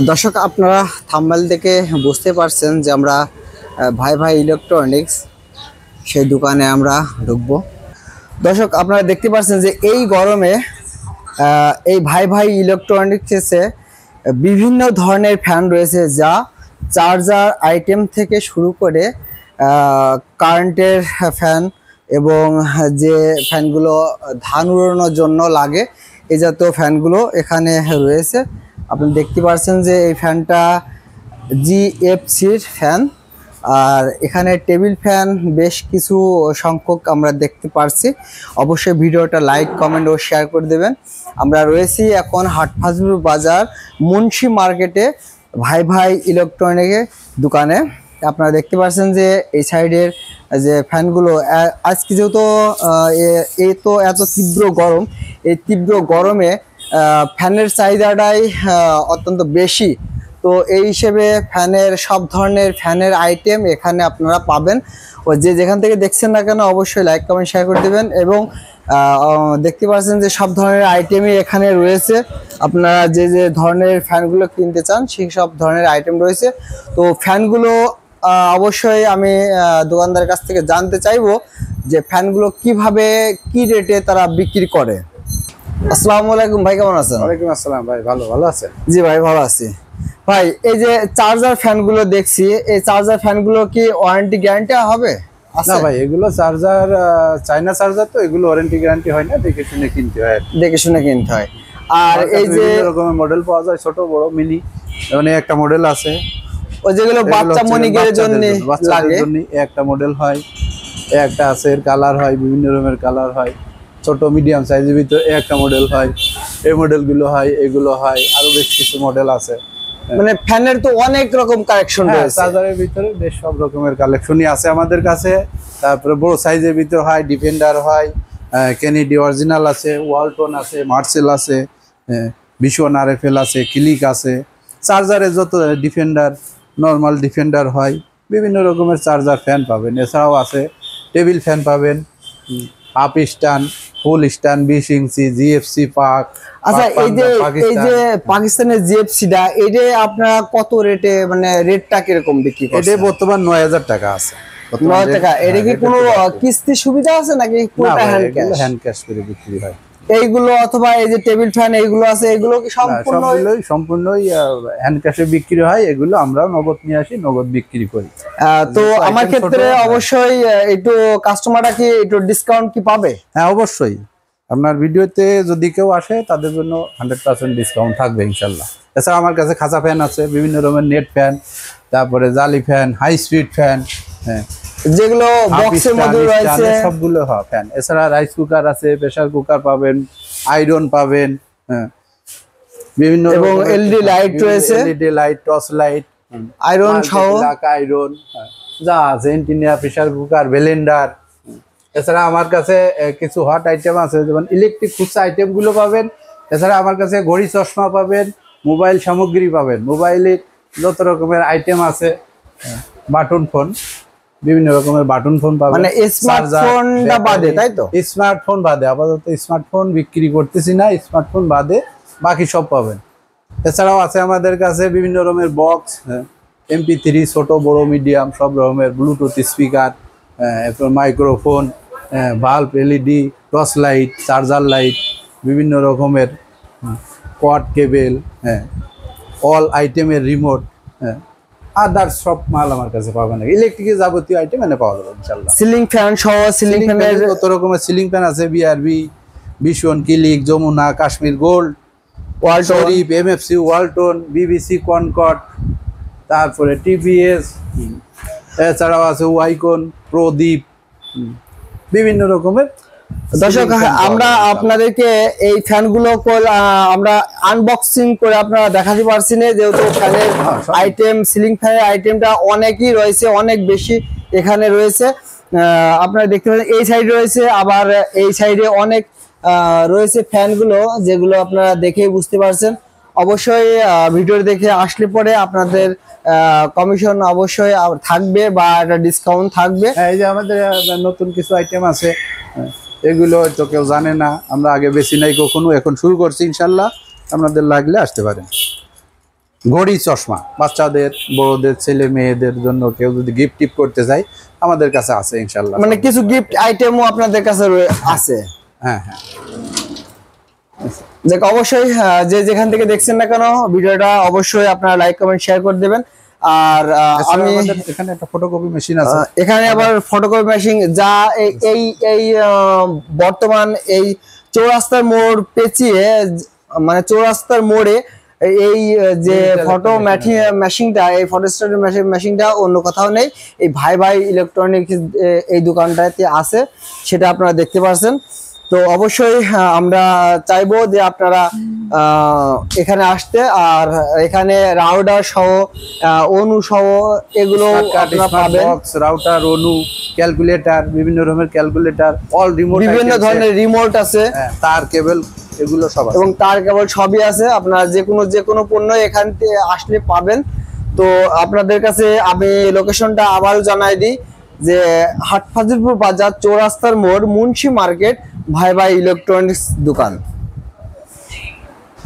দর্শক আপনারা থাম্বনেল থেকে বুঝতে পারছেন যে আমরা ভাই ভাই ইলেকট্রনিক্স সেই দোকানে আমরা ঢুকবো। দর্শক আপনারা দেখতে পাচ্ছেন যে এই গরমে এই ভাই ভাই ইলেকট্রনিক্সে বিভিন্ন ধরনের ফ্যান রয়েছে, যা চার্জার আইটেম থেকে শুরু করে কারেন্টের ফ্যান এবং যে ফ্যানগুলো ধান উড়ানোর জন্য লাগে এই জাতীয় ফ্যানগুলো এখানে রয়েছে। আপনি দেখতে পাচ্ছেন যে এই ফ্যানটা জিএফসির ফ্যান, আর এখানে টেবিল ফ্যান বেশ কিছু সংখ্যক আমরা দেখতে পারছি। অবশ্যই ভিডিওটা লাইক কমেন্ট ও শেয়ার করে দেবেন। আমরা রয়েছি এখন হাটহাজারী বাজার মুন্সি মার্কেটে ভাই ভাই ইলেকট্রনিকের দোকানে। আপনারা দেখতে পাচ্ছেন যে এই সাইডের যে ফ্যানগুলো আজকে যেহেতু এত তীব্র গরম, এই তীব্র গরমে ফ্যানের চাহিদাটাই অত্যন্ত বেশি। তো এই হিসেবে ফ্যানের সব ধরনের ফ্যানের আইটেম এখানে আপনারা পাবেন। ও যে যেখান থেকে দেখছেন না কেন অবশ্যই লাইক কমেন্ট শেয়ার করে দেবেন। এবং দেখতে পাচ্ছেন যে সব ধরনের আইটেমই এখানে রয়েছে। আপনারা যে যে ধরনের ফ্যানগুলো কিনতে চান সেই সব ধরনের আইটেম রয়েছে। তো ফ্যানগুলো অবশ্যই আমি দোকানদারের কাছ থেকে জানতে চাইবো যে ফ্যানগুলো কিভাবে কি রেটে তারা বিক্রি করে। আসসালামু আলাইকুম ভাই, কেমন আছেন? ওয়ালাইকুম আসসালাম ভাই, ভালো আছেন? জি ভাই ভালো আছি। ভাই এই যে চার্জার ফ্যানগুলো দেখছি, এই চার্জার ফ্যানগুলো কি ওয়ারেন্টি গ্যারান্টি হবে? না ভাই, এগুলো চার্জার চায়না চার্জার, তো এগুলো ওয়ারেন্টি গ্যারান্টি হয় না, দেখে শুনে কিনতে হয়। দেখে শুনে কিনতে হয়। আর এই যে রকমের মডেল পাওয়া যায়, ছোট বড় মিনি, মানে একটা মডেল আছে ওই যেগুলো বাচ্চা মনিকের জন্য লাগে, একটা মডেল হয়, একটা আছে এর কালার হয়, বিভিন্ন রকমের কালার হয়, ছোট মিডিয়াম সাইজের ভিতরে একটা মডেল হয়, এই মডেলগুলো হয়, এগুলো হয়, আরো বেশ কিছু মডেল আছে। মানে ফ্যানের তো অনেক রকম কালেকশন রয়েছে, চার্জারের ভিতরে বেশ সব রকমের কালেকশনই আছে আমাদের কাছে। তারপরে বড় সাইজের ভিতরে হয়, ডিফেন্ডার হয়, কেনেডি অরিজিনাল আছে, ওয়ালটন আছে, মার্সেল আছে, ভীষণ আরএফএল আছে, ক্লিক আছে। চার্জারের যত ডিফেন্ডার, নর্মাল ডিফেন্ডার হয়, বিভিন্ন রকমের চার্জার ফ্যান পাবেন। এছাড়াও আছে টেবিল ফ্যান পাবেন, হাফ স্ট্যান্ড, ফুল স্ট্যান্ড, 20 ইঞ্চি জিএফসি পাক। আচ্ছা এই যে পাকিস্তানের জিএফসিটা, এটা আপনারা কত রেটে, মানে রেটটা কিরকম বিক্রি করেন? এটা বর্তমান 9000 টাকা আছে। 9 টাকা। এটা কি কোনো কিস্তি সুবিধা আছে নাকি পুরোটা হ্যান্ড ক্যাশ করে বিক্রি হয়? এইগুলো অথবা এই যে টেবিল ফ্যান এইগুলো আছে, এগুলো কি সম্পূর্ণই হ্যান্ড ক্যাশে বিক্রি হয়। এগুলো আমরা নগদ নিয়ে আসি, নগদ বিক্রি করি। তো আমার ক্ষেত্রে অবশ্যই একটু কাস্টমাররা কি একটু ডিসকাউন্ট কি পাবে? হ্যাঁ অবশ্যই, আপনার ভিডিওতে যদি কেউ আসে তাদের জন্য 100% ডিসকাউন্ট থাকবে ইনশাল্লাহ। এছাড়া আমার কাছে খাঁচা ফ্যান আছে, বিভিন্ন রকমের নেট ফ্যান, তারপরে জালি ফ্যান, হাই স্পিড ফ্যান, হ্যাঁ যেগুলো বক্সের মধ্যে রয়েছে সবগুলো হয় ফ্যান। এছাড়া রাইস কুকার আছে, প্রেসার কুকার পাবেন, আয়রন পাবেন, হ্যাঁ বিভিন্ন, এবং এলইডি লাইট রয়েছে, LED light, torch light, iron সহ আয়রন যা আছে, এন্টিনিয়া, প্রেসার কুকার, ব্লেন্ডার। এছাড়া আমার কাছে কিছু হট আইটেম আছে, যেমন ইলেকট্রিক খুচরা আইটেম গুলো পাবেন। এছাড়া আমার কাছে ঘড়ি, চশমা পাবেন, মোবাইল সামগ্রী পাবেন, মোবাইলের যত রকমের আইটেম আছে, বাটন ফোন, বিভিন্ন রকমের বাটন ফোন পাবেন। মানে স্মার্টফোনটা বাদে, তাই তো? স্মার্টফোন বাদে, আপাতত স্মার্টফোন বিক্রি করতেছি না, স্মার্টফোন বাদে বাকি সব পাবেন। এছাড়াও আছে আমাদের কাছে বিভিন্ন রকমের বক্স, MP3, ছোট বড় মিডিয়াম সব রকমের, ব্লুটুথ স্পিকার, এরপর microphone, bulb, LED, torch light, charger light, বিভিন্ন রকমের কোয়াড কেবেল, অল আইটেমের রিমোট, আদার্স সব মাল আমার কাছে পাবেন। ইলেকট্রিকের যাবতীয় আইটেম এনে পাওয়া যাবে ইনশাআল্লাহ। সিলিং ফ্যান সহ, সিলিং ফ্যানের কত রকমের সিলিং ফ্যান আছে, BRB, Vision, Click, Jamuna, Kashmir gold, Walton, MFC, Walton, BBC, Concord, তারপরে টিভিএস। এছাড়াও আছে ওয়াইকন, প্রদীপ, বিভিন্ন রকমের। দর্শক আমরা আপনাদেরকে এই ফ্যানগুলো আমরা আনবক্সিং করে আপনারা দেখাতে পারছি না, যেহেতু ফ্যানের আইটেম, সিলিং ফ্যানের আইটেমটা অনেকই রয়েছে, অনেক বেশি এখানে রয়েছে। আপনারা দেখতে পাচ্ছেন এই সাইডে রয়েছে, আবার এই সাইডে অনেক রয়েছে ফ্যানগুলো, যেগুলো আপনারা দেখেই বুঝতে পারছেন। অবশ্যই ভিডিও দেখে আসলে পরে আপনাদের কমিশন অবশ্যই থাকবে বা একটা ডিসকাউন্ট থাকবে। এই যে আমাদের নতুন কিছু আইটেম আছে, এগুলো হয়তো কেউ জানে না, আমরা আগে বেশি নাই কখনো, এখন শুরু করছি ইনশাল্লাহ, আপনাদের লাগলে আসতে পারেন। ঘড়ি, চশমা, বাচ্চাদের, বড়দের, ছেলে মেয়েদের জন্য কেউ যদি গিফট টিপ করতে চায় আমাদের কাছে আছে ইনশাল্লাহ। মানে কিছু গিফট আইটেমও আপনাদের কাছে আছে? হ্যাঁ হ্যাঁ। যাক, অবশ্যই যে যেখান থেকে দেখছেন না কেন ভিডিওটা অবশ্যই আপনারা লাইক কমেন্ট শেয়ার করে দেবেন। আর আমি এখানে একটা ফটোকপি মেশিন আছে, এখানে আবার ফটোকপি মেশিন, যা এই এই বর্তমান এই চৌরাস্তার মোড় পেঁচিয়ে, মানে চৌরাস্তার মোড়ে এই যে ফটো মেশিনটা, এই ফটো স্টাডি মেশিনটা অন্য কোথাও নেই, এই ভাই ভাই ইলেকট্রনিক্স এই দোকানটাতে আছে, সেটা আপনারা দেখতে পাচ্ছেন। তো অবশ্যই আমরা চাইবো যে আপনারা এখানে আসতে, আর এখানে রাউটার সহ, অনু সহ এগুলো আপনারা পাবেন। রাউটার, অনু, ক্যালকুলেটর, বিভিন্ন রকমের ক্যালকুলেটর, অল রিমোট, বিভিন্ন ধরনের রিমোট আছে, তার কেবল, এগুলো সব আছে, এবং তার কেবল সবই আছে। আপনারা যে কোনো পণ্য এখান থেকে আসলে পাবেন। তো আপনাদের কাছে আমি লোকেশনটা আবারও জানাই দিই যে হাটফাজিলপুর বাজার, চৌরাস্তার মোড়, মুন্সি মার্কেট, ভাই ভাই ইলেকট্রনিক্স দোকান।